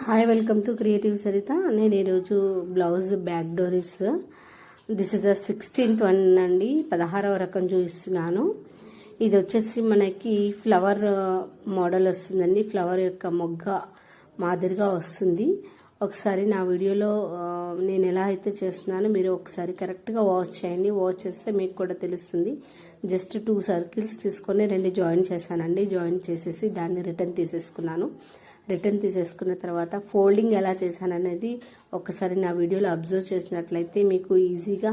Hi, welcome to creative Saritha. నేను ఈరోజు blouse back doris this is 16th one అండి, 16వ రకం చూపిస్తున్నాను. ఇది వచ్చేసి మనకి ఫ్లవర్ మోడల్ వస్తుందండి. ఫ్లవర్ యొక్క మొగ్గ మాదిరిగా వస్తుంది. ఒకసారి నా వీడియోలో నేను ఎలా అయితే చేస్తున్నానో మీరు ఒకసారి కరెక్ట్గా వాచ్ చేయండి. వాచ్ చేస్తే మీకు కూడా తెలుస్తుంది. జస్ట్ 2 సర్కిల్స్ తీసుకొని 2 జాయిన్ చేశానండి. జాయిన్ చేసేసి దాన్ని రిటర్న్ తీసేసుకున్న తర్వాత ఫోల్డింగ్ ఎలా చేశాననేది ఒకసారి నా వీడియోలో అబ్జర్వ్ చేసినట్లయితే మీకు ఈజీగా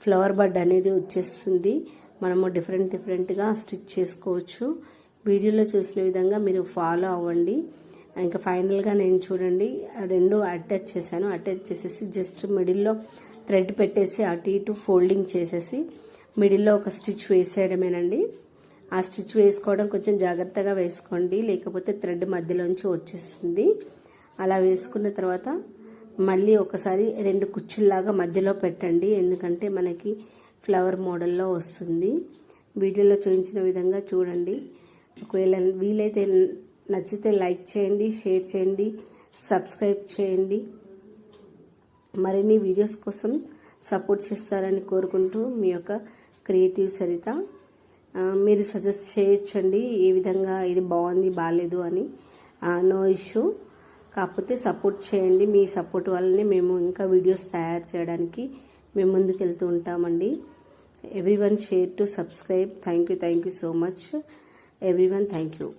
ఫ్లవర్ బడ్ అనేది వచ్చేస్తుంది. మనము డిఫరెంట్గా స్టిచ్ చేసుకోవచ్చు. వీడియోలో చూసిన విధంగా మీరు ఫాలో అవ్వండి. ఇంకా ఫైనల్గా నేను చూడండి 2 అటాచ్ చేశాను. అటాచ్ చేసేసి జస్ట్ మిడిల్లో థ్రెడ్ పెట్టేసి అటు ఇటు ఫోల్డింగ్ చేసేసి మిడిల్లో ఒక స్టిచ్ వేసేయడమేనండి. ఆ స్టిచ్ వేసుకోవడం కొంచెం జాగ్రత్తగా వేసుకోండి, లేకపోతే థ్రెడ్ మధ్యలోంచి వచ్చేస్తుంది. అలా వేసుకున్న తర్వాత మళ్ళీ ఒకసారి 2 కుచ్చుల్లాగా మధ్యలో పెట్టండి, ఎందుకంటే మనకి ఫ్లవర్ మోడల్లో వస్తుంది. వీడియోలో చూపించిన విధంగా చూడండి. ఒకవేళ వీలైతే నచ్చితే లైక్ చేయండి, షేర్ చేయండి, సబ్స్క్రైబ్ చేయండి. మరిన్ని వీడియోస్ కోసం సపోర్ట్ చేస్తారని కోరుకుంటూ మీ యొక్క క్రియేటివ్ సరిత. మీరు సజెస్ట్ చేయొచ్చండి ఏ విధంగా ఇది బాగుంది బాగాలేదు అని. నో ఇష్యూ, కాకపోతే సపోర్ట్ చేయండి. మీ సపోర్ట్ వల్లనే మేము ఇంకా వీడియోస్ తయారు చేయడానికి మేము ముందుకు వెళ్తూ ఉంటామండి. Everyone share to subscribe. Thank you so much everyone. Thank you.